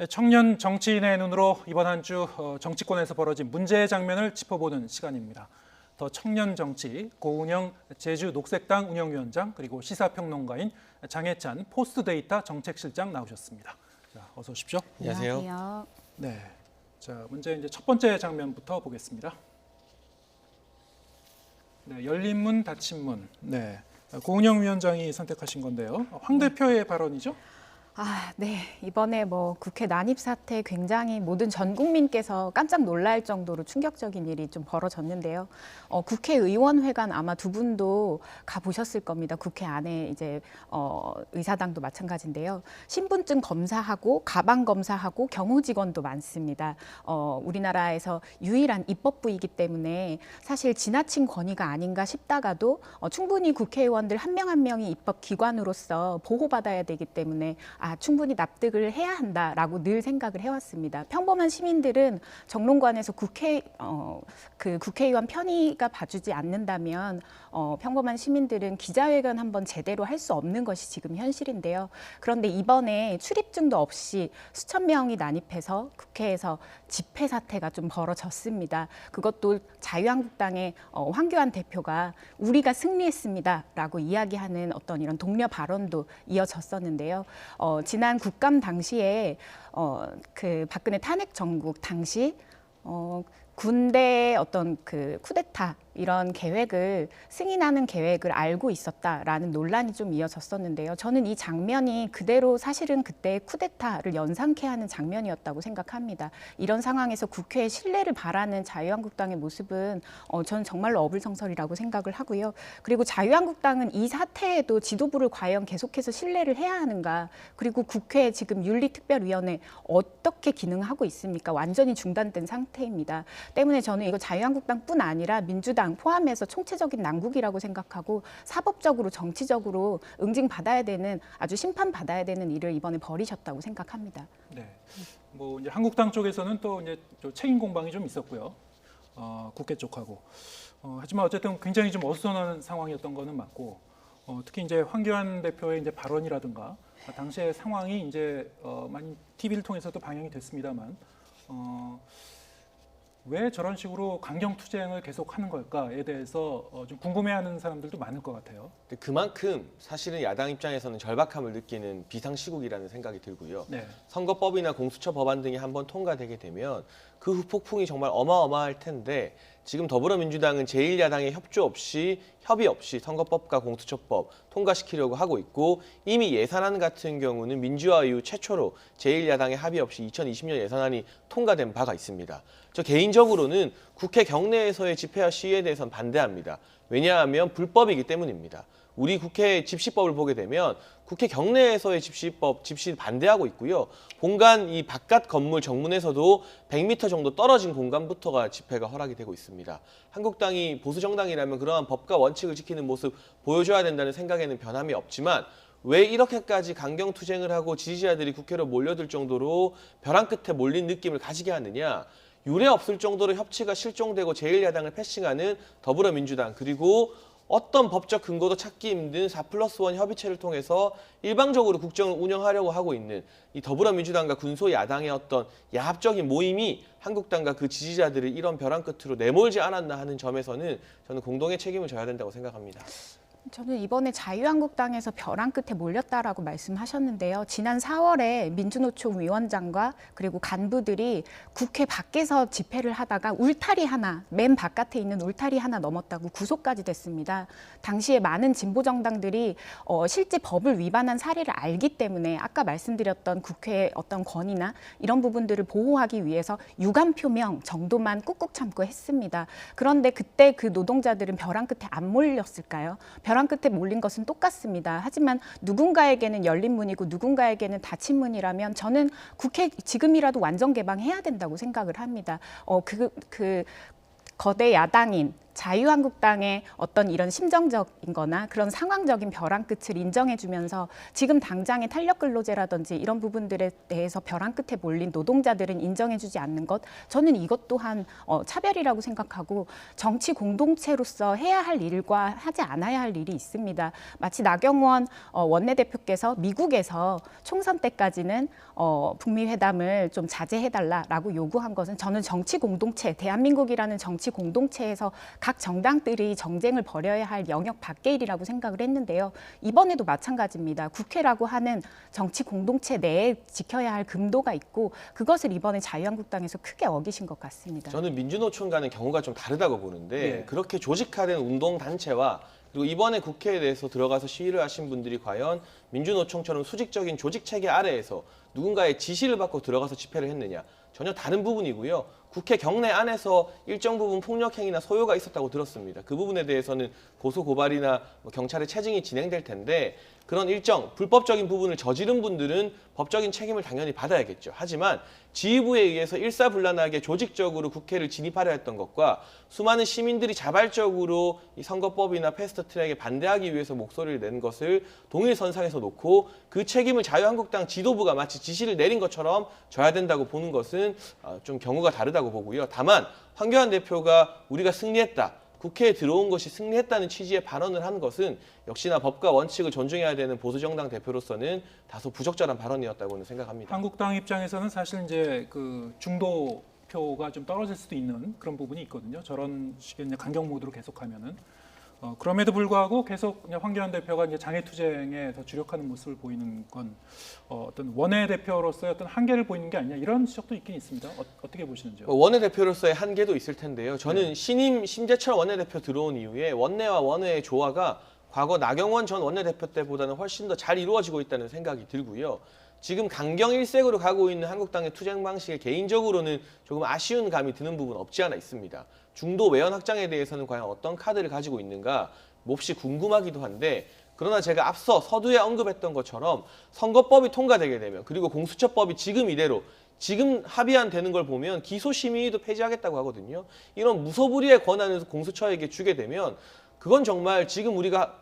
청년 정치인의 눈으로 이번 한 주 정치권에서 벌어진 문제의 장면을 짚어보는 시간입니다. 더 청년 정치 고은영 제주 녹색당 운영위원장 그리고 시사평론가인 장해찬 포스트데이터 정책실장 나오셨습니다. 자, 어서 오십시오. 안녕하세요. 네, 자 먼저 이제 첫 번째 장면부터 보겠습니다. 네, 열린 문 닫힌 문. 네, 고은영 위원장이 선택하신 건데요. 황 대표의 발언이죠? 네. 이번에 국회 난입 사태 굉장히 모든 전 국민께서 깜짝 놀랄 정도로 충격적인 일이 좀 벌어졌는데요. 국회의원회관 아마 두 분도 가보셨을 겁니다. 국회 안에 이제 의사당도 마찬가지인데요. 신분증 검사하고 가방 검사하고 경호 직원도 많습니다. 우리나라에서 유일한 입법부이기 때문에 사실 지나친 권위가 아닌가 싶다가도 충분히 국회의원들 한 명 한 명이 입법기관으로서 보호받아야 되기 때문에 충분히 납득을 해야 한다라고 늘 생각을 해왔습니다. 평범한 시민들은 정론관에서 국회의원 편의가 봐주지 않는다면 평범한 시민들은 기자회견 한번 제대로 할 수 없는 것이 지금 현실인데요. 그런데 이번에 출입증도 없이 수천 명이 난입해서 국회에서 집회 사태가 좀 벌어졌습니다. 그것도 자유한국당의 황교안 대표가 우리가 승리했습니다라고 이야기하는 어떤 이런 독려 발언도 이어졌었는데요. 지난 국감 당시에 그 박근혜 탄핵 정국 당시 군대의 어떤 그 쿠데타 이런 계획을 승인하는 계획을 알고 있었다라는 논란이 좀 이어졌었는데요. 저는 이 장면이 그대로 사실은 그때 쿠데타를 연상케 하는 장면이었다고 생각합니다. 이런 상황에서 국회의 신뢰를 바라는 자유한국당의 모습은 저는 정말로 어불성설이라고 생각을 하고요. 그리고 자유한국당은 이 사태에도 지도부를 과연 계속해서 신뢰를 해야 하는가, 그리고 국회 지금 윤리특별위원회 어떻게 기능하고 있습니까? 완전히 중단된 상태입니다. 때문에 저는 이거 자유한국당뿐 아니라 민주당 포함해서 총체적인 난국이라고 생각하고 사법적으로 정치적으로 응징받아야 되는, 아주 심판받아야 되는 일을 이번에 벌이셨다고 생각합니다. 네, 뭐 이제 한국당 쪽에서는 또 이제 책임 공방이 좀 있었고요. 국회 쪽하고. 하지만 어쨌든 굉장히 좀 어수선한 상황이었던 거는 맞고, 특히 이제 황교안 대표의 이제 발언이라든가 당시의 상황이 이제 많이 TV를 통해서도 방영이 됐습니다만. 왜 저런 식으로 강경 투쟁을 계속하는 걸까에 대해서 좀 궁금해하는 사람들도 많을 것 같아요. 그만큼 사실은 야당 입장에서는 절박함을 느끼는 비상시국이라는 생각이 들고요. 네. 선거법이나 공수처 법안 등이 한번 통과되게 되면 그 후폭풍이 정말 어마어마할 텐데, 지금 더불어민주당은 제1야당의 협의 없이 선거법과 공수처법 통과시키려고 하고 있고, 이미 예산안 같은 경우는 민주화 이후 최초로 제1야당의 합의 없이 2020년 예산안이 통과된 바가 있습니다. 저 개인적으로는 국회 경내에서의 집회와 시위에 대해서는 반대합니다. 왜냐하면 불법이기 때문입니다. 우리 국회 집시법을 보게 되면 국회 경내에서의 집시 반대하고 있고요. 본관 이 바깥 건물 정문에서도 100m 정도 떨어진 공간부터가 집회가 허락이 되고 있습니다. 한국당이 보수 정당이라면 그러한 법과 원칙을 지키는 모습 보여줘야 된다는 생각에는 변함이 없지만, 왜 이렇게까지 강경 투쟁을 하고 지지자들이 국회로 몰려들 정도로 벼랑 끝에 몰린 느낌을 가지게 하느냐? 유례 없을 정도로 협치가 실종되고 제1야당을 패싱하는 더불어민주당, 그리고 어떤 법적 근거도 찾기 힘든 4+1 협의체를 통해서 일방적으로 국정을 운영하려고 하고 있는 이 더불어민주당과 군소야당의 어떤 야합적인 모임이 한국당과 그 지지자들을 이런 벼랑 끝으로 내몰지 않았나 하는 점에서는 저는 공동의 책임을 져야 된다고 생각합니다. 저는 이번에 자유한국당에서 벼랑 끝에 몰렸다라고 말씀하셨는데요. 지난 4월에 민주노총 위원장과 그리고 간부들이 국회 밖에서 집회를 하다가 울타리 하나, 맨 바깥에 있는 울타리 하나 넘었다고 구속까지 됐습니다. 당시에 많은 진보 정당들이 실제 법을 위반한 사례를 알기 때문에 아까 말씀드렸던 국회의 어떤 권위나 이런 부분들을 보호하기 위해서 유감 표명 정도만 꾹꾹 참고 했습니다. 그런데 그때 그 노동자들은 벼랑 끝에 안 몰렸을까요? 벼랑 끝에 몰린 것은 똑같습니다. 하지만 누군가에게는 열린 문이고 누군가에게는 닫힌 문이라면 저는 국회 지금이라도 완전 개방해야 된다고 생각을 합니다. 그 거대 야당인 자유한국당의 어떤 이런 심정적인 거나 그런 상황적인 벼랑 끝을 인정해주면서 지금 당장의 탄력근로제라든지 이런 부분들에 대해서 벼랑 끝에 몰린 노동자들은 인정해주지 않는 것, 저는 이것 또한 차별이라고 생각하고 정치 공동체로서 해야 할 일과 하지 않아야 할 일이 있습니다. 마치 나경원 원내대표께서 미국에서 총선 때까지는 북미 회담을 좀 자제해달라라고 요구한 것은 저는 정치 공동체, 대한민국이라는 정치 공동체에서 각 정당들이 정쟁을 벌여야 할 영역 밖의 일이라고 생각을 했는데요. 이번에도 마찬가지입니다. 국회라고 하는 정치 공동체 내에 지켜야 할 금도가 있고 그것을 이번에 자유한국당에서 크게 어기신 것 같습니다. 저는 민주노총과는 경우가 좀 다르다고 보는데 예. 그렇게 조직화된 운동단체와 그리고 이번에 국회에 대해서 들어가서 시위를 하신 분들이 과연 민주노총처럼 수직적인 조직체계 아래에서 누군가의 지시를 받고 들어가서 집회를 했느냐, 전혀 다른 부분이고요. 국회 경내 안에서 일정 부분 폭력행위나 소요가 있었다고 들었습니다. 그 부분에 대해서는 고소고발이나 경찰의 체증이 진행될 텐데 그런 일정 불법적인 부분을 저지른 분들은 법적인 책임을 당연히 받아야겠죠. 하지만 지휘부에 의해서 일사불란하게 조직적으로 국회를 진입하려 했던 것과 수많은 시민들이 자발적으로 이 선거법이나 패스트트랙에 반대하기 위해서 목소리를 낸 것을 동일선상에서 놓고 그 책임을 자유한국당 지도부가 마치 지시를 내린 것처럼 져야 된다고 보는 것은 좀 경우가 다르다고 보고요. 다만 황교안 대표가 우리가 승리했다, 국회에 들어온 것이 승리했다는 취지의 발언을 한 것은 역시나 법과 원칙을 존중해야 되는 보수정당 대표로서는 다소 부적절한 발언이었다고는 생각합니다. 한국당 입장에서는 사실 이제 그 중도표가 좀 떨어질 수도 있는 그런 부분이 있거든요. 저런 식의 이제 강경 모드로 계속하면은 그럼에도 불구하고 계속 황교안 대표가 이제 장애투쟁에 더 주력하는 모습을 보이는 건 어떤 원외 대표로서의 어떤 한계를 보이는 게 아니냐 이런 지적도 있긴 있습니다. 어떻게 보시는지요? 원내대표로서의 한계도 있을 텐데요. 저는 신임 심재철 원내대표 들어온 이후에 원내와 원외의 조화가 과거 나경원 전 원내대표 때보다는 훨씬 더 잘 이루어지고 있다는 생각이 들고요. 지금 강경 일색으로 가고 있는 한국당의 투쟁 방식에 개인적으로는 조금 아쉬운 감이 드는 부분 없지 않아 있습니다. 중도 외연 확장에 대해서는 과연 어떤 카드를 가지고 있는가 몹시 궁금하기도 한데, 그러나 제가 앞서 서두에 언급했던 것처럼 선거법이 통과되게 되면, 그리고 공수처법이 지금 이대로 지금 합의안 되는 걸 보면 기소심의도 폐지하겠다고 하거든요. 이런 무소불위의 권한을 공수처에게 주게 되면 그건 정말 지금 우리가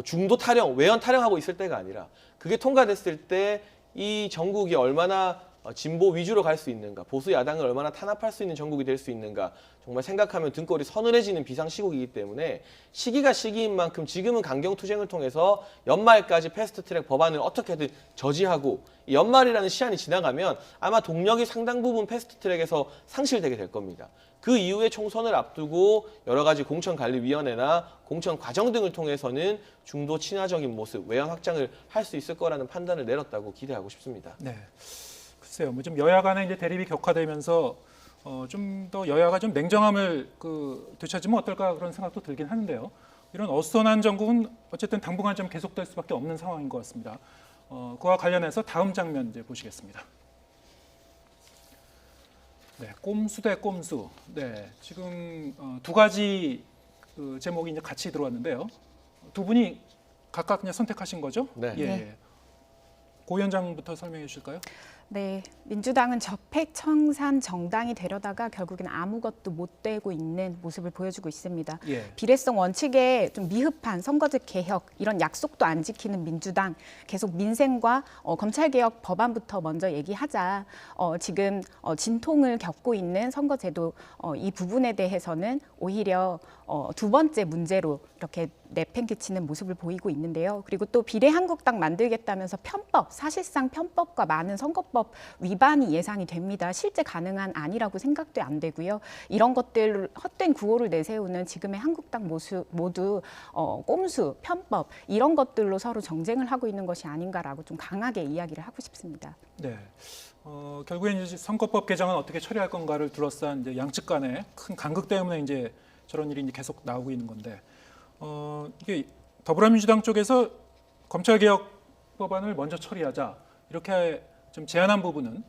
중도 타령, 외연 타령하고 있을 때가 아니라 그게 통과됐을 때 이 전국이 얼마나 진보 위주로 갈 수 있는가, 보수 야당을 얼마나 탄압할 수 있는 전국이 될 수 있는가, 정말 생각하면 등골이 서늘해지는 비상시국이기 때문에 시기가 시기인 만큼 지금은 강경투쟁을 통해서 연말까지 패스트트랙 법안을 어떻게든 저지하고, 이 연말이라는 시한이 지나가면 아마 동력이 상당 부분 패스트트랙에서 상실되게 될 겁니다. 그 이후에 총선을 앞두고 여러 가지 공천관리위원회나 공천 과정 등을 통해서는 중도 친화적인 모습, 외연 확장을 할 수 있을 거라는 판단을 내렸다고 기대하고 싶습니다. 네. 글쎄요, 뭐 좀 여야 간의 이제 대립이 격화되면서 좀 더 여야가 좀 냉정함을 되찾으면 어떨까 그런 생각도 들긴 하는데요. 이런 어수선한 정국은 어쨌든 당분간 좀 계속될 수밖에 없는 상황인 것 같습니다. 그와 관련해서 다음 장면 이제 보시겠습니다. 네, 꼼수 대 꼼수. 네, 지금 두 가지 제목이 이제 같이 들어왔는데요. 두 분이 각각 그냥 선택하신 거죠? 네. 예. 네. 고 위원장부터 설명해 주실까요? 네, 민주당은 적폐청산 정당이 되려다가 결국엔 아무것도 못 되고 있는 모습을 보여주고 있습니다. 예. 비례성 원칙에 좀 미흡한 선거제 개혁, 이런 약속도 안 지키는 민주당, 계속 민생과 검찰개혁 법안부터 먼저 얘기하자. 지금 진통을 겪고 있는 선거제도 이 부분에 대해서는 오히려 두 번째 문제로 이렇게 내팽개치는 모습을 보이고 있는데요. 그리고 또 비례한국당 만들겠다면서 편법, 사실상 편법과 많은 선거법 위반이 예상이 됩니다. 실제 가능한 아니라고 생각도 안 되고요. 이런 것들 헛된 구호를 내세우는 지금의 한국당 모두 꼼수, 편법 이런 것들로 서로 정쟁을 하고 있는 것이 아닌가라고 좀 강하게 이야기를 하고 싶습니다. 네. 결국엔 이제 선거법 개정은 어떻게 처리할 건가를 둘러싼 이제 양측 간의 큰 간극 때문에 이제 저런 일이 이제 계속 나오고 있는 건데, 이게 더불어민주당 쪽에서 검찰개혁 법안을 먼저 처리하자 이렇게 좀 제안한 부분은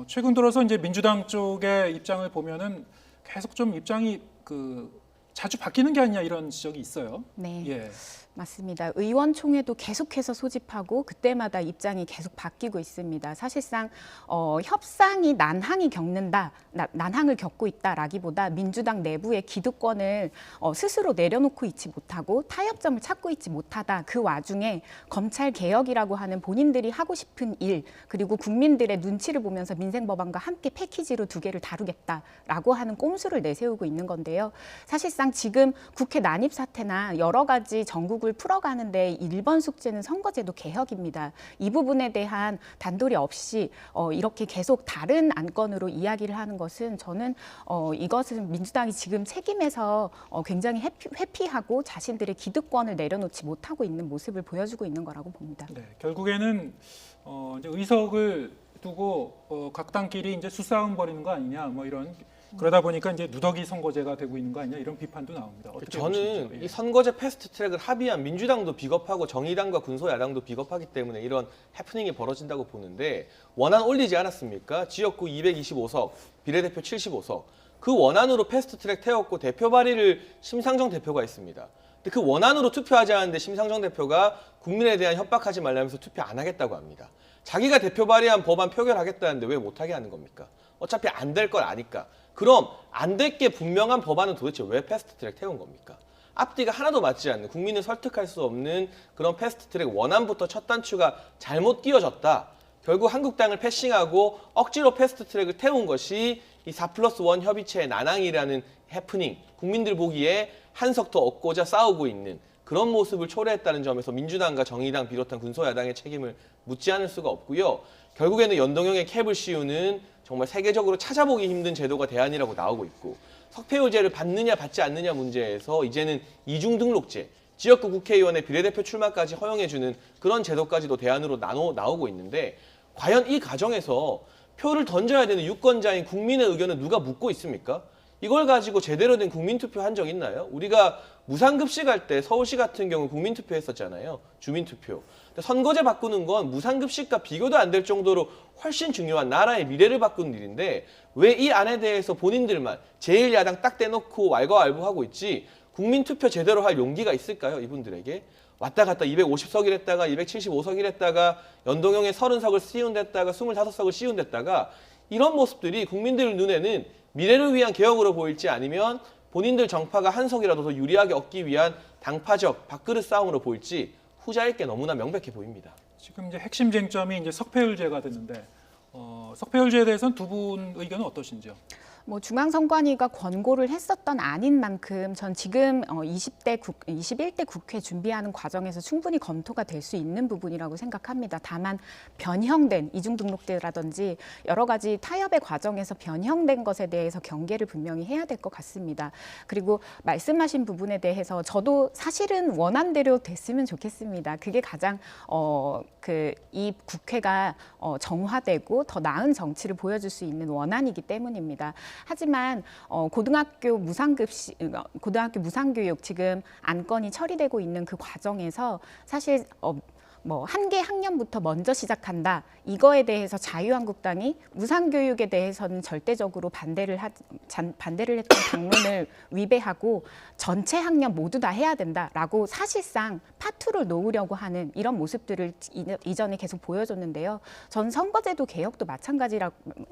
최근 들어서 이제 민주당 쪽의 입장을 보면은 계속 좀 입장이 자주 바뀌는 게 아니냐 이런 지적이 있어요. 네. 예. 맞습니다. 의원총회도 계속해서 소집하고 그때마다 입장이 계속 바뀌고 있습니다. 사실상 협상이 난항을 겪고 있다라기보다 민주당 내부의 기득권을 스스로 내려놓고 있지 못하고 타협점을 찾고 있지 못하다. 그 와중에 검찰 개혁이라고 하는 본인들이 하고 싶은 일 그리고 국민들의 눈치를 보면서 민생법안과 함께 패키지로 두 개를 다루겠다라고 하는 꼼수를 내세우고 있는 건데요. 사실상 지금 국회 난입 사태나 여러 가지 전국을 풀어가는데 1번 숙제는 선거제도 개혁입니다. 이 부분에 대한 단도리 없이 이렇게 계속 다른 안건으로 이야기를 하는 것은 저는 이것은 민주당이 지금 책임에서 굉장히 회피하고 자신들의 기득권을 내려놓지 못하고 있는 모습을 보여주고 있는 거라고 봅니다. 네, 결국에는 이제 의석을 두고 각 당끼리 이제 수싸움 벌이는 거 아니냐, 뭐 이런 그러다 보니까 이제 누더기 선거제가 되고 있는 거 아니냐 이런 비판도 나옵니다. 어떻게 저는 보시죠? 예. 이 선거제 패스트트랙을 합의한 민주당도 비겁하고 정의당과 군소야당도 비겁하기 때문에 이런 해프닝이 벌어진다고 보는데 원안 올리지 않았습니까? 지역구 225석, 비례대표 75석. 그 원안으로 패스트트랙 태웠고 대표 발의를 심상정 대표가 했습니다. 근데 그 원안으로 투표하지 않았는데 심상정 대표가 국민에 대한 협박하지 말라면서 투표 안 하겠다고 합니다. 자기가 대표 발의한 법안 표결하겠다는데 왜 못하게 하는 겁니까? 어차피 안 될 걸 아니까. 그럼 안 될 게 분명한 법안은 도대체 왜 패스트트랙 태운 겁니까? 앞뒤가 하나도 맞지 않는 국민을 설득할 수 없는 그런 패스트트랙 원안부터 첫 단추가 잘못 끼워졌다. 결국 한국당을 패싱하고 억지로 패스트트랙을 태운 것이 이 4+1 협의체의 난항이라는 해프닝, 국민들 보기에 한석 더 얻고자 싸우고 있는 그런 모습을 초래했다는 점에서 민주당과 정의당 비롯한 군소야당의 책임을 묻지 않을 수가 없고요. 결국에는 연동형의 캡을 씌우는 정말 세계적으로 찾아보기 힘든 제도가 대안이라고 나오고 있고 석패율제를 받느냐 받지 않느냐 문제에서 이제는 이중등록제, 지역구 국회의원의 비례대표 출마까지 허용해주는 그런 제도까지도 대안으로 나오고 있는데 과연 이 과정에서 표를 던져야 되는 유권자인 국민의 의견을 누가 묻고 있습니까? 이걸 가지고 제대로 된 국민투표 한 적 있나요? 우리가 무상급식 할 때 서울시 같은 경우 국민투표 했었잖아요. 주민투표. 근데 선거제 바꾸는 건 무상급식과 비교도 안 될 정도로 훨씬 중요한 나라의 미래를 바꾸는 일인데 왜 이 안에 대해서 본인들만 제1야당 딱 떼놓고 왈가왈부하고 있지 국민투표 제대로 할 용기가 있을까요? 이분들에게. 왔다 갔다 250석이랬다가 275석이랬다가 연동형에 30석을 씌운댔다가 25석을 씌운댔다가 이런 모습들이 국민들 눈에는 미래를 위한 개혁으로 보일지 아니면 본인들 정파가 한 석이라도 더 유리하게 얻기 위한 당파적 밥그릇 싸움으로 보일지 후자일 게 너무나 명백해 보입니다. 지금 이제 핵심 쟁점이 이제 석패율제가 됐는데 석패율제에 대해서는 두 분 의견은 어떠신지요? 중앙선관위가 권고를 했었던 아닌 만큼 전 지금 21대 국회 준비하는 과정에서 충분히 검토가 될 수 있는 부분이라고 생각합니다. 다만 변형된 이중등록제라든지 여러 가지 타협의 과정에서 변형된 것에 대해서 경계를 분명히 해야 될 것 같습니다. 그리고 말씀하신 부분에 대해서 저도 사실은 원안대로 됐으면 좋겠습니다. 그게 가장 이 국회가 정화되고 더 나은 정치를 보여줄 수 있는 원안이기 때문입니다. 하지만 고등학교 무상교육 지금 안건이 처리되고 있는 그 과정에서 사실 한 개 학년부터 먼저 시작한다. 이거에 대해서 자유한국당이 무상교육에 대해서는 절대적으로 반대를 했던 당론을 위배하고 전체 학년 모두 다 해야 된다라고 사실상 파투를 놓으려고 하는 이런 모습들을 이전에 계속 보여줬는데요. 전 선거제도 개혁도 마찬가지의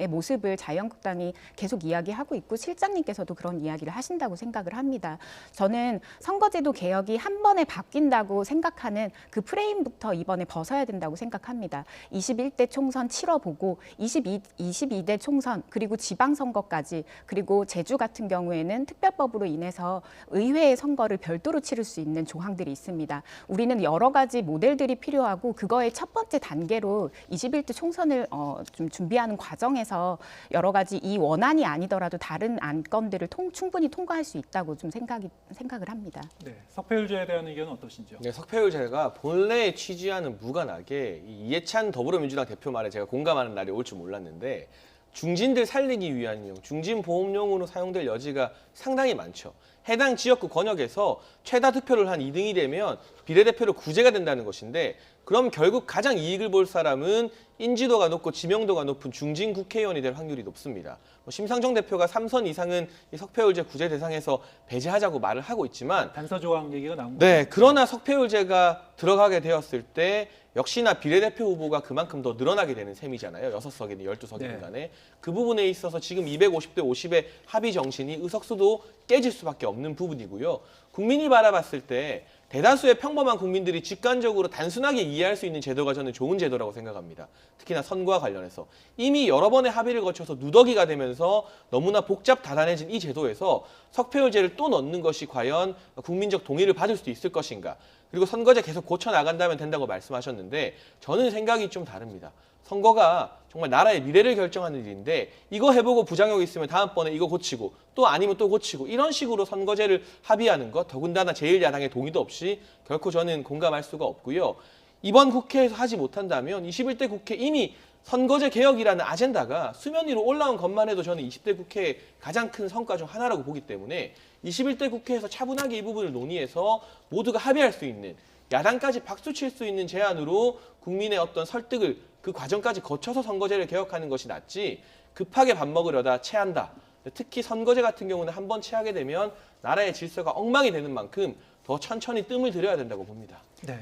모습을 자유한국당이 계속 이야기하고 있고 실장님께서도 그런 이야기를 하신다고 생각을 합니다. 저는 선거제도 개혁이 한 번에 바뀐다고 생각하는 그 프레임부터 이번에 벗어야 된다고 생각합니다. 21대 총선 치러보고 22대 총선 그리고 지방선거까지 그리고 제주 같은 경우에는 특별법으로 인해서 의회의 선거를 별도로 치를 수 있는 조항들이 있습니다. 우리는 여러 가지 모델들이 필요하고 그거의 첫 번째 단계로 21대 총선을 좀 준비하는 과정에서 여러 가지 이 원안이 아니더라도 다른 안건들을 충분히 통과할 수 있다고 좀 생각을 합니다. 네, 석패율제에 대한 의견은 어떠신지요? 네, 석패율제가 본래의 취지와는 무관하게 이해찬 더불어민주당 대표 말에 제가 공감하는 날이 올 줄 몰랐는데 중진들 살리기 위한 용, 중진 보험용으로 사용될 여지가 상당히 많죠. 해당 지역구 권역에서 최다 득표를 한 2등이 되면 비례대표로 구제가 된다는 것인데 그럼 결국 가장 이익을 볼 사람은 인지도가 높고 지명도가 높은 중진 국회의원이 될 확률이 높습니다. 심상정 대표가 3선 이상은 이 석패율제 구제 대상에서 배제하자고 말을 하고 있지만 단서 조항 얘기가 나온 거죠. 네, 그러나 석패율제가 들어가게 되었을 때 역시나 비례대표 후보가 그만큼 더 늘어나게 되는 셈이잖아요. 6석이든 12석이든 간에. 그 부분에 있어서 지금 250대 50의 합의 정신이 의석수도 깨질 수밖에 없는 부분이고요. 국민이 바라봤을 때 대다수의 평범한 국민들이 직관적으로 단순하게 이해할 수 있는 제도가 저는 좋은 제도라고 생각합니다. 특히나 선거와 관련해서. 이미 여러 번의 합의를 거쳐서 누더기가 되면서 너무나 복잡다단해진 이 제도에서 석패율제를 또 넣는 것이 과연 국민적 동의를 받을 수 있을 것인가. 그리고 선거제 계속 고쳐나간다면 된다고 말씀하셨는데 저는 생각이 좀 다릅니다. 선거가 정말 나라의 미래를 결정하는 일인데 이거 해보고 부작용이 있으면 다음번에 이거 고치고 또 아니면 또 고치고 이런 식으로 선거제를 합의하는 것 더군다나 제1야당의 동의도 없이 결코 저는 공감할 수가 없고요. 이번 국회에서 하지 못한다면 21대 국회 이미 선거제 개혁이라는 아젠다가 수면 위로 올라온 것만 해도 저는 20대 국회의 가장 큰 성과 중 하나라고 보기 때문에 21대 국회에서 차분하게 이 부분을 논의해서 모두가 합의할 수 있는 야당까지 박수 칠 수 있는 제안으로 국민의 어떤 설득을 그 과정까지 거쳐서 선거제를 개혁하는 것이 낫지 급하게 밥 먹으려다 체한다. 특히 선거제 같은 경우는 한번 체하게 되면 나라의 질서가 엉망이 되는 만큼 더 천천히 뜸을 들여야 된다고 봅니다. 네.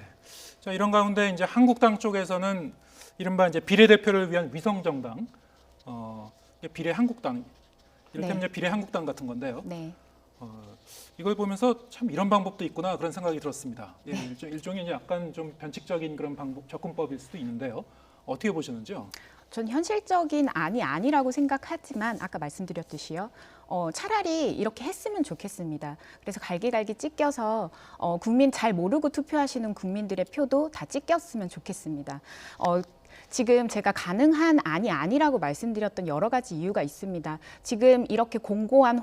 자, 이런 가운데 이제 한국당 쪽에서는 이른바 이제 비례대표를 위한 위성 정당, 비례 한국당, 이를테면 네. 이제 비례 한국당 같은 건데요. 네. 이걸 보면서 참 이런 방법도 있구나 그런 생각이 들었습니다. 예, 일종의 이제 약간 좀 변칙적인 그런 방법, 접근법일 수도 있는데요. 어떻게 보시는지요? 전 현실적인 안이 아니라고 생각하지만 아까 말씀드렸듯이요. 차라리 이렇게 했으면 좋겠습니다. 그래서 갈기갈기 찢겨서 국민 잘 모르고 투표하시는 국민들의 표도 다 찢겼으면 좋겠습니다. 지금 제가 가능한 안이 아니라고 말씀드렸던 여러 가지 이유가 있습니다. 지금 이렇게 공고한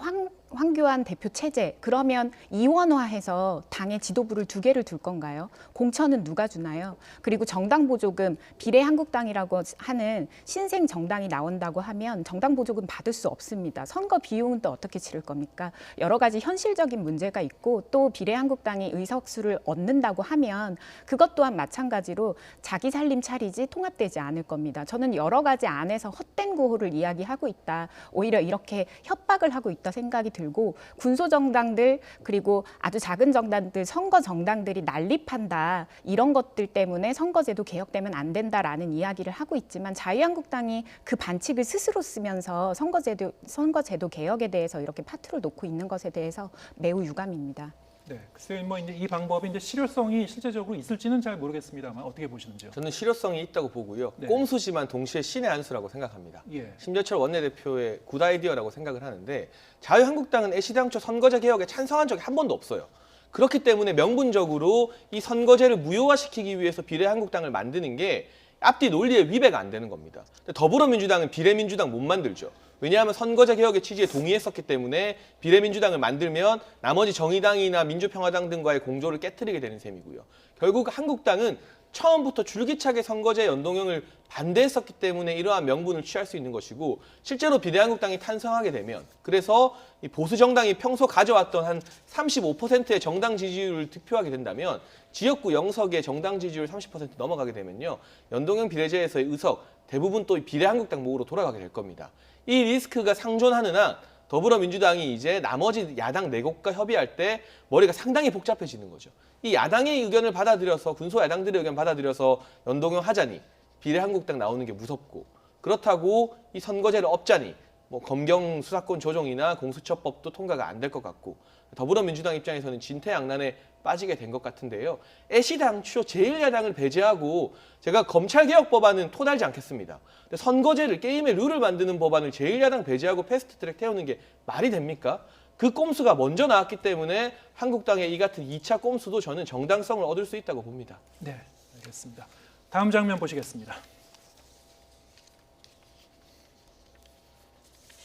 황교안 대표 체제, 그러면 이원화해서 당의 지도부를 2개를 둘 건가요? 공천은 누가 주나요? 그리고 정당 보조금, 비례한국당이라고 하는 신생 정당이 나온다고 하면 정당 보조금 받을 수 없습니다. 선거 비용은 또 어떻게 치를 겁니까? 여러 가지 현실적인 문제가 있고 또 비례한국당이 의석수를 얻는다고 하면 그것 또한 마찬가지로 자기 살림 차리지 통합되지 않을 겁니다. 저는 여러 가지 안에서 헛된 구호를 이야기하고 있다. 오히려 이렇게 협박을 하고 있다 생각이 들고 군소 정당들 그리고 아주 작은 정당들 선거 정당들이 난립한다. 이런 것들 때문에 선거제도 개혁되면 안 된다라는 이야기를 하고 있지만 자유한국당이 그 반칙을 스스로 쓰면서 선거제도 개혁에 대해서 이렇게 파투를 놓고 있는 것에 대해서 매우 유감입니다. 네, 글쎄요, 뭐 이제 이 방법이 이제 실효성이 실제적으로 있을지는 잘 모르겠습니다만 어떻게 보시는지요? 저는 실효성이 있다고 보고요. 네. 꼼수지만 동시에 신의 한 수라고 생각합니다. 예. 심재철 원내대표의 굿 아이디어라고 생각을 하는데 자유한국당은 애시당초 선거제 개혁에 찬성한 적이 한 번도 없어요. 그렇기 때문에 명분적으로 이 선거제를 무효화시키기 위해서 비례한국당을 만드는 게 앞뒤 논리에 위배가 안 되는 겁니다. 더불어민주당은 비례민주당 못 만들죠. 왜냐하면 선거제 개혁의 취지에 동의했었기 때문에 비례민주당을 만들면 나머지 정의당이나 민주평화당 등과의 공조를 깨트리게 되는 셈이고요. 결국 한국당은 처음부터 줄기차게 선거제 연동형을 반대했었기 때문에 이러한 명분을 취할 수 있는 것이고 실제로 비례한국당이 탄생하게 되면 그래서 이 보수 정당이 평소 가져왔던 한 35%의 정당 지지율을 득표하게 된다면 지역구 0석의 정당 지지율 30% 넘어가게 되면요. 연동형 비례제에서의 의석 대부분 또 비례한국당 목으로 돌아가게 될 겁니다. 이 리스크가 상존하는 한 더불어민주당이 이제 나머지 야당 4곳과 협의할 때 머리가 상당히 복잡해지는 거죠. 이 야당의 의견을 받아들여서 군소 야당들의 의견 받아들여서 연동형 하자니 비례한국당 나오는 게 무섭고 그렇다고 이 선거제를 업자니 뭐 검경 수사권 조정이나 공수처법도 통과가 안 될 것 같고 더불어민주당 입장에서는 진퇴양난에 빠지게 된 것 같은데요. 애시당초 제1야당을 배제하고 제가 검찰개혁 법안은 토달지 않겠습니다. 근데 선거제를 게임의 룰을 만드는 법안을 제1야당 배제하고 패스트트랙 태우는 게 말이 됩니까? 그 꼼수가 먼저 나왔기 때문에 한국당의 이 같은 2차 꼼수도 저는 정당성을 얻을 수 있다고 봅니다. 네, 알겠습니다. 다음 장면 보시겠습니다.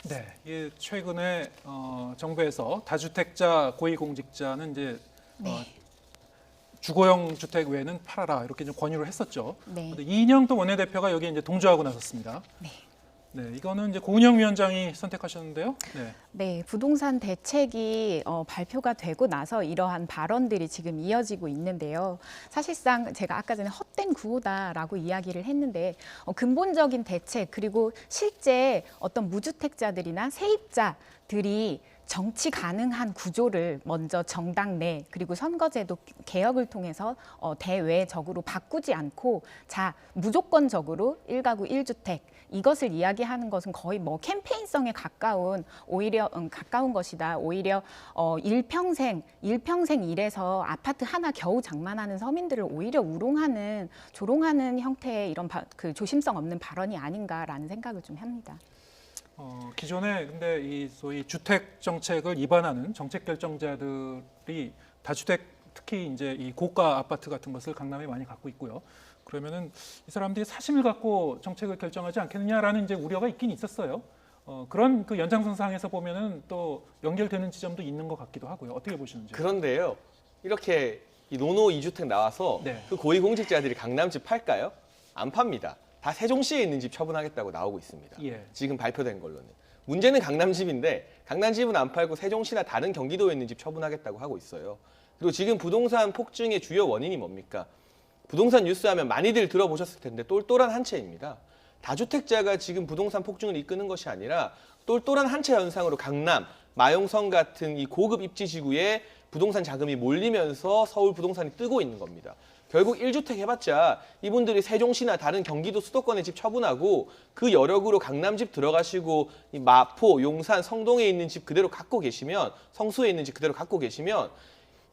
네, 이 최근에 정부에서 다주택자 고위공직자는 이제 주거용 주택 외에는 팔아라 이렇게 좀 권유를 했었죠. 네. 근데 이인영 또 원내대표가 여기에 이제 동조하고 나섰습니다. 네. 네, 이거는 이제 고은영 위원장이 선택하셨는데요. 네. 네, 부동산 대책이 발표가 되고 나서 이러한 발언들이 지금 이어지고 있는데요. 사실상 제가 아까 전에 헛된 구호다라고 이야기를 했는데 근본적인 대책 그리고 실제 어떤 무주택자들이나 세입자들이 정치 가능한 구조를 먼저 정당 내 그리고 선거제도 개혁을 통해서 대외적으로 바꾸지 않고 무조건적으로 1가구 1주택 이것을 이야기하는 것은 거의 뭐 캠페인성에 가까운 가까운 것이다. 오히려 일평생 일해서 아파트 하나 겨우 장만하는 서민들을 오히려 우롱하는 조롱하는 형태의 이런 그 조심성 없는 발언이 아닌가라는 생각을 좀 합니다. 기존에 근데 이 소위 주택 정책을 위반하는 정책 결정자들이 다주택 특히 이제 이 고가 아파트 같은 것을 강남에 많이 갖고 있고요. 그러면은 이 사람들이 사심을 갖고 정책을 결정하지 않겠느냐라는 이제 우려가 있긴 있었어요. 그런 그 연장선상에서 보면은 또 연결되는 지점도 있는 것 같기도 하고요. 어떻게 보시는지. 그런데요, 이렇게 이 노노 2주택 나와서 네. 그 고위공직자들이 강남집 팔까요? 안 팝니다. 다 세종시에 있는 집 처분하겠다고 나오고 있습니다. 예. 지금 발표된 걸로는. 문제는 강남집인데 강남집은 안 팔고 세종시나 다른 경기도에 있는 집 처분하겠다고 하고 있어요. 그리고 지금 부동산 폭증의 주요 원인이 뭡니까? 부동산 뉴스 하면 많이들 들어보셨을 텐데 똘똘한 한 채입니다. 다주택자가 지금 부동산 폭증을 이끄는 것이 아니라 똘똘한 한 채 현상으로 강남, 마용성 같은 이 고급 입지 지구에 부동산 자금이 몰리면서 서울 부동산이 뜨고 있는 겁니다. 결국 1주택 해봤자 이분들이 세종시나 다른 경기도 수도권의 집 처분하고 그 여력으로 강남집 들어가시고 이 마포, 용산, 성동에 있는 집 그대로 갖고 계시면 성수에 있는 집 그대로 갖고 계시면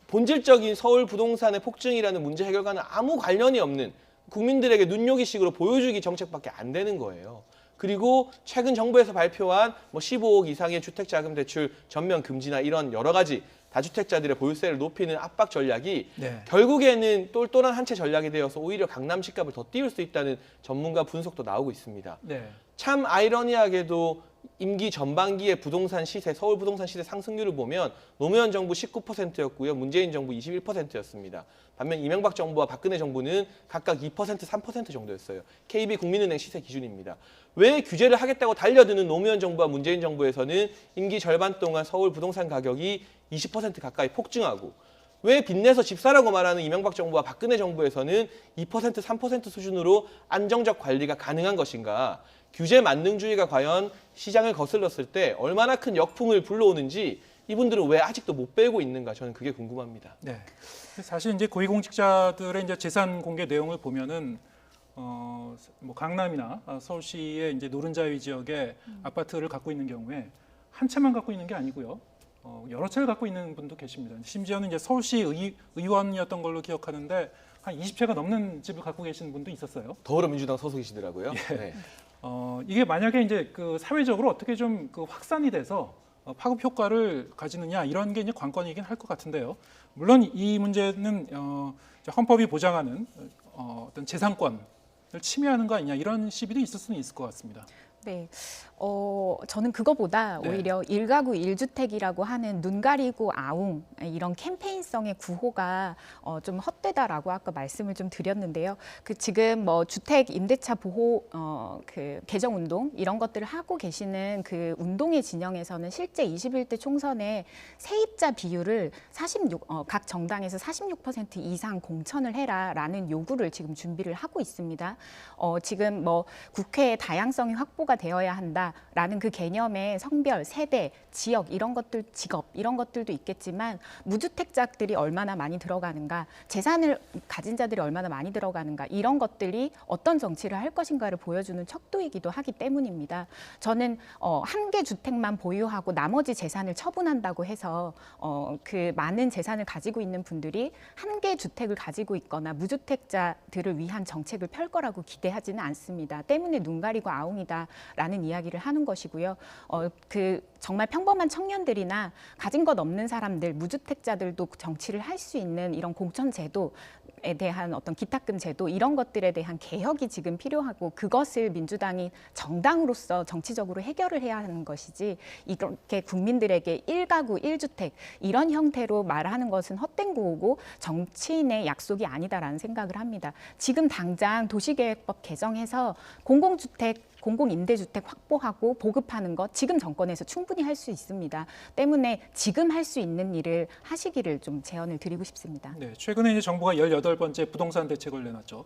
본질적인 서울 부동산의 폭증이라는 문제 해결과는 아무 관련이 없는 국민들에게 눈요기식으로 보여주기 정책밖에 안 되는 거예요. 그리고 최근 정부에서 발표한 15억 이상의 주택자금 대출 전면 금지나 이런 여러 가지 다주택자들의 보유세를 높이는 압박 전략이 네. 결국에는 똘똘한 한 채 전략이 되어서 오히려 강남 집값을 더 띄울 수 있다는 전문가 분석도 나오고 있습니다. 네. 참 아이러니하게도 임기 전반기의 부동산 시세, 서울 부동산 시세 상승률을 보면 노무현 정부 19%였고요. 문재인 정부 21%였습니다. 반면 이명박 정부와 박근혜 정부는 각각 2%, 3% 정도였어요. KB 국민은행 시세 기준입니다. 왜 규제를 하겠다고 달려드는 노무현 정부와 문재인 정부에서는 임기 절반 동안 서울 부동산 가격이 20% 가까이 폭증하고 왜 빚내서 집 사라고 말하는 이명박 정부와 박근혜 정부에서는 2%, 3% 수준으로 안정적 관리가 가능한 것인가? 규제 만능주의가 과연 시장을 거슬렀을 때 얼마나 큰 역풍을 불러오는지 이분들은 왜 아직도 못 빼고 있는가? 저는 그게 궁금합니다. 네. 사실 이제 고위공직자들의 이제 재산 공개 내용을 보면은 뭐 강남이나 서울시의 이제 노른자위 지역에 아파트를 갖고 있는 경우에 한 채만 갖고 있는 게 아니고요. 여러 채를 갖고 있는 분도 계십니다. 심지어는 이제 서울시 의원이었던 걸로 기억하는데 한 20채가 넘는 집을 갖고 계시는 분도 있었어요. 더불어민주당 소속이시더라고요. 예. 네. 이게 만약에 이제 그 사회적으로 어떻게 좀 그 확산이 돼서 파급 효과를 가지느냐 이런 게 이제 관건이긴 할 것 같은데요. 물론 이 문제는 헌법이 보장하는 어떤 재산권을 침해하는 거 아니냐 이런 시비도 있을 수는 있을 것 같습니다. 네, 저는 그거보다 네. 오히려 1가구 1주택이라고 하는 눈 가리고 아웅 이런 캠페인성의 구호가 좀 헛되다라고 아까 말씀을 좀 드렸는데요. 그 지금 뭐 주택 임대차 보호 그 개정 운동 이런 것들을 하고 계시는 그 운동의 진영에서는 실제 21대 총선에 세입자 비율을 각 정당에서 46% 이상 공천을 해라라는 요구를 지금 준비를 하고 있습니다. 지금 뭐 국회의 다양성이 확보가 되어야 한다라는 그 개념의 성별, 세대, 지역 이런 것들, 직업 이런 것들도 있겠지만 무주택자들이 얼마나 많이 들어가는가, 재산을 가진 자들이 얼마나 많이 들어가는가 이런 것들이 어떤 정치를 할 것인가를 보여주는 척도이기도 하기 때문입니다. 저는 한 개 주택만 보유하고 나머지 재산을 처분한다고 해서 그 많은 재산을 가지고 있는 분들이 한 개 주택을 가지고 있거나 무주택자들을 위한 정책을 펼 거라고 기대하지는 않습니다. 때문에 눈 가리고 아웅이다라는 이야기를 하는 것이고요. 그 정말 평범한 청년들이나 가진 것 없는 사람들, 무주택자들도 정치를 할 수 있는 이런 공천 제도에 대한 어떤 기탁금 제도 이런 것들에 대한 개혁이 지금 필요하고 그것을 민주당이 정당으로서 정치적으로 해결을 해야 하는 것이지 이렇게 국민들에게 1가구 1주택 이런 형태로 말하는 것은 헛된 구호고 정치인의 약속이 아니다라는 생각을 합니다. 지금 당장 도시계획법 개정해서 공공주택 공공임대주택 확보하고 보급하는 것 지금 정권에서 충분히 할 수 있습니다. 때문에 지금 할 수 있는 일을 하시기를 좀 제언을 드리고 싶습니다. 네, 최근에 이제 정부가 18번째 부동산 대책을 내놨죠.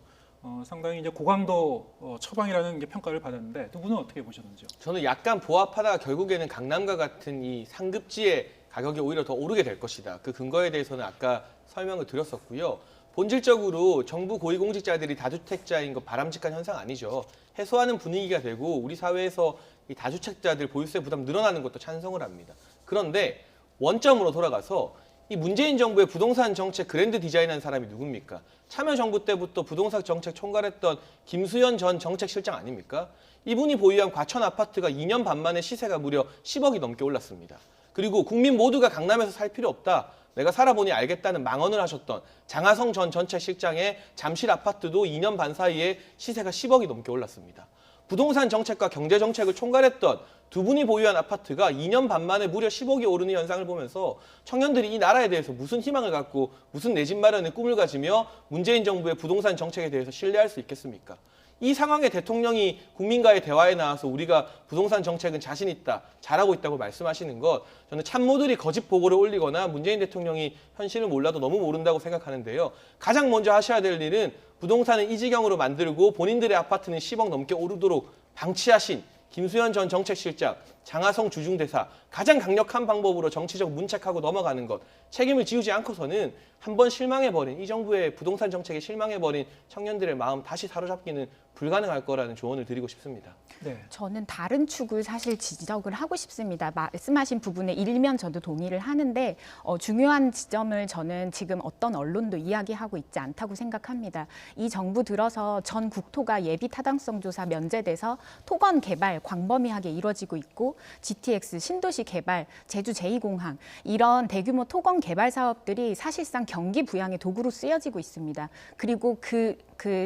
상당히 이제 고강도 처방이라는 게 평가를 받았는데 두 분은 어떻게 보셨는지요? 저는 약간 보합하다가 결국에는 강남과 같은 이 상급지의 가격이 오히려 더 오르게 될 것이다. 그 근거에 대해서는 아까 설명을 드렸었고요. 본질적으로 정부 고위공직자들이 다주택자인 거 바람직한 현상 아니죠. 해소하는 분위기가 되고 우리 사회에서 이 다주택자들 보유세 부담 늘어나는 것도 찬성을 합니다. 그런데 원점으로 돌아가서 이 문재인 정부의 부동산 정책 그랜드 디자인한 사람이 누굽니까? 참여정부 때부터 부동산 정책 총괄했던 김수현 전 정책실장 아닙니까? 이분이 보유한 과천 아파트가 2년 반 만에 시세가 무려 10억이 넘게 올랐습니다. 그리고 국민 모두가 강남에서 살 필요 없다. 내가 살아보니 알겠다는 망언을 하셨던 장하성 전 정책실장의 잠실 아파트도 2년 반 사이에 시세가 10억이 넘게 올랐습니다. 부동산 정책과 경제 정책을 총괄했던 두 분이 보유한 아파트가 2년 반 만에 무려 10억이 오르는 현상을 보면서 청년들이 이 나라에 대해서 무슨 희망을 갖고 무슨 내 집 마련의 꿈을 가지며 문재인 정부의 부동산 정책에 대해서 신뢰할 수 있겠습니까? 이 상황에 대통령이 국민과의 대화에 나와서 우리가 부동산 정책은 자신 있다, 잘하고 있다고 말씀하시는 것, 저는 참모들이 거짓 보고를 올리거나 문재인 대통령이 현실을 몰라도 너무 모른다고 생각하는데요. 가장 먼저 하셔야 될 일은 부동산을 이 지경으로 만들고 본인들의 아파트는 10억 넘게 오르도록 방치하신 김수현 전 정책실장, 장하성 주중대사 가장 강력한 방법으로 정치적 문책하고 넘어가는 것, 책임을 지우지 않고서는 한번 실망해버린 이 정부의 부동산 정책에 실망해버린 청년들의 마음 다시 사로잡기는 불가능할 거라는 조언을 드리고 싶습니다. 네. 저는 다른 축을 사실 지적을 하고 싶습니다. 말씀하신 부분에 일면 저도 동의를 하는데 중요한 지점을 저는 지금 어떤 언론도 이야기하고 있지 않다고 생각합니다. 이 정부 들어서 전 국토가 예비 타당성 조사 면제돼서 토건 개발 광범위하게 이루어지고 있고 GTX, 신도시 개발, 제주 제2공항 이런 대규모 토건 개발 사업들이 사실상 경기 부양의 도구로 쓰여지고 있습니다. 그리고 그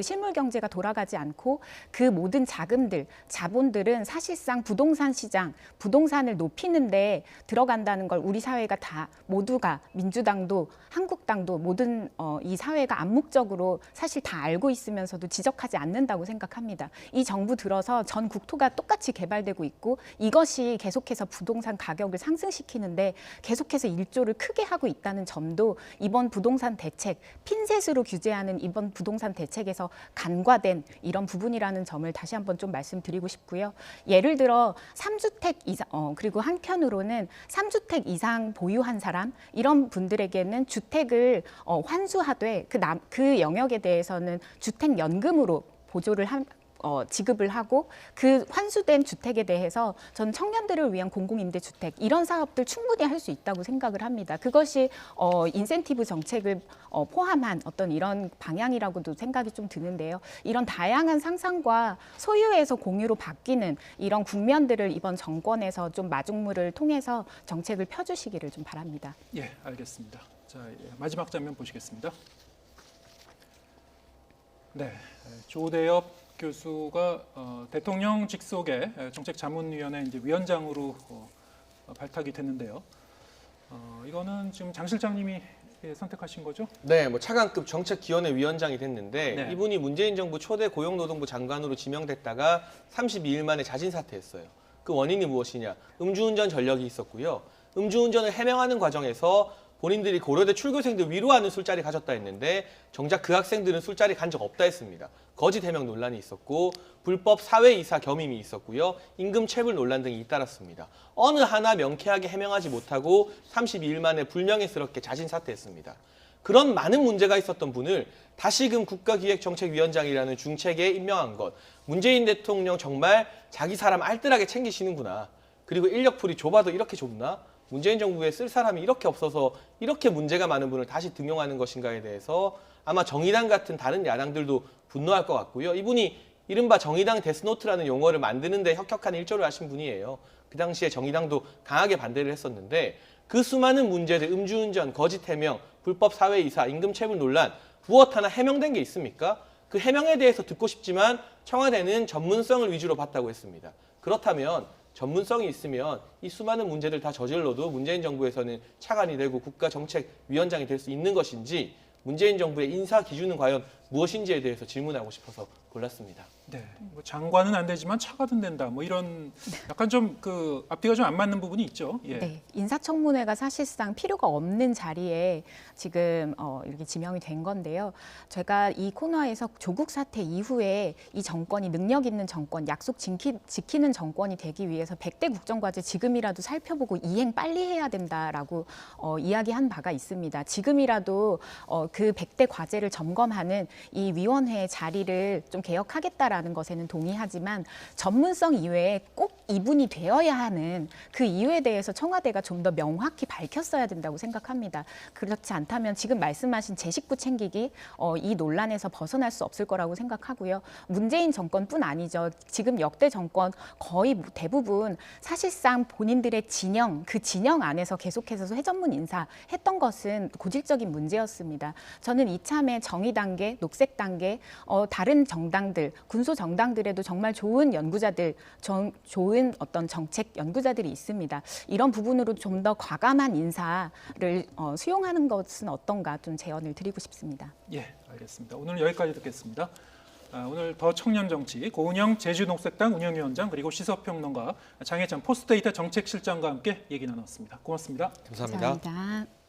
실물 경제가 돌아가지 않고 그 모든 자금들, 자본들은 사실상 부동산 시장, 부동산을 높이는데 들어간다는 걸 우리 사회가 다 모두가 민주당도 한국당도 모든 이 사회가 암묵적으로 사실 다 알고 있으면서도 지적하지 않는다고 생각합니다. 이 정부 들어서 전 국토가 똑같이 개발되고 있고 이것이 계속해서 부동산 가격을 상승시키는데 계속해서 일조를 크게 하고 있다는 점도 이번 부동산 대책, 핀셋으로 규제하는 이번 부동산 대책에서 간과된 이런 부분이라는 점을 다시 한번 좀 말씀드리고 싶고요. 예를 들어 3주택 이상 그리고 한편으로는 3주택 이상 보유한 사람 이런 분들에게는 주택을 환수하되 그 영역에 대해서는 주택연금으로 보조를 지급을 하고 그 환수된 주택에 대해서 전 청년들을 위한 공공임대주택 이런 사업들 충분히 할 수 있다고 생각을 합니다. 그것이 인센티브 정책을 포함한 어떤 이런 방향이라고도 생각이 좀 드는데요. 이런 다양한 상상과 소유에서 공유로 바뀌는 이런 국면들을 이번 정권에서 좀 마중물을 통해서 정책을 펴주시기를 좀 바랍니다. 예, 알겠습니다. 자, 마지막 장면 보시겠습니다. 네, 조대엽 교수가 대통령 직속의 정책자문위원회 이제 위원장으로 발탁이 됐는데요. 이거는 지금 장 실장님이 선택하신 거죠? 네, 뭐 차관급 정책기원회 위원장이 됐는데 네. 이분이 문재인 정부 초대 고용노동부 장관으로 지명됐다가 32일 만에 자진 사퇴했어요. 그 원인이 무엇이냐? 음주운전 전력이 있었고요. 음주운전을 해명하는 과정에서 본인들이 고려대 출교생들 위로하는 술자리 가졌다 했는데 정작 그 학생들은 술자리 간 적 없다 했습니다. 거짓 해명 논란이 있었고 불법 사회이사 겸임이 있었고요. 임금 체불 논란 등이 잇따랐습니다. 어느 하나 명쾌하게 해명하지 못하고 32일 만에 불명예스럽게 자진 사퇴했습니다. 그런 많은 문제가 있었던 분을 다시금 국가기획정책위원장이라는 중책에 임명한 것. 문재인 대통령 정말 자기 사람 알뜰하게 챙기시는구나. 그리고 인력풀이 좁아도 이렇게 좁나? 문재인 정부에 쓸 사람이 이렇게 없어서 이렇게 문제가 많은 분을 다시 등용하는 것인가에 대해서 아마 정의당 같은 다른 야당들도 분노할 것 같고요. 이분이 이른바 정의당 데스노트라는 용어를 만드는 데 혁혁한 일조를 하신 분이에요. 그 당시에 정의당도 강하게 반대를 했었는데 그 수많은 문제들, 음주운전, 거짓 해명, 불법 사회이사, 임금체불 논란 무엇 하나 해명된 게 있습니까? 그 해명에 대해서 듣고 싶지만 청와대는 전문성을 위주로 봤다고 했습니다. 그렇다면 전문성이 있으면 이 수많은 문제들 다 저질러도 문재인 정부에서는 차관이 되고 국가정책위원장이 될 수 있는 것인지 문재인 정부의 인사 기준은 과연 무엇인지에 대해서 질문하고 싶어서 골랐습니다. 네, 뭐 장관은 안 되지만 차관은 된다. 뭐 이런 약간 좀 그 앞뒤가 좀 안 맞는 부분이 있죠. 예. 네, 인사청문회가 사실상 필요가 없는 자리에 지금 이렇게 지명이 된 건데요. 제가 이 코너에서 조국 사태 이후에 이 정권이 능력 있는 정권, 약속 지키는 정권이 되기 위해서 100대 국정과제 지금이라도 살펴보고 이행 빨리 해야 된다라고 이야기한 바가 있습니다. 지금이라도 그 100대 과제를 점검하는 이 위원회 자리를 좀 개혁하겠다라는 것에는 동의하지만 전문성 이외에 꼭 이분이 되어야 하는 그 이유에 대해서 청와대가 좀 더 명확히 밝혔어야 된다고 생각합니다. 그렇지 않다면 지금 말씀하신 제 식구 챙기기 이 논란에서 벗어날 수 없을 거라고 생각하고요. 문재인 정권뿐 아니죠. 지금 역대 정권 거의 대부분 사실상 본인들의 진영, 그 진영 안에서 계속해서 회전문 인사했던 것은 고질적인 문제였습니다. 저는 이참에 정의 단계, 녹색 단계, 다른 정당들, 군소 정당들에도 정말 좋은 연구자들, 좋은 어떤 정책 연구자들이 있습니다. 이런 부분으로 좀 더 과감한 인사를 수용하는 것은 어떤가 좀 제언을 드리고 싶습니다. 예, 알겠습니다. 오늘 여기까지 듣겠습니다. 오늘 더 청년 정치 고은영 제주녹색당 운영위원장 그리고 시사평론가 장혜찬 포스트데이터 정책실장과 함께 얘기 나눴습니다. 고맙습니다. 감사합니다. 감사합니다.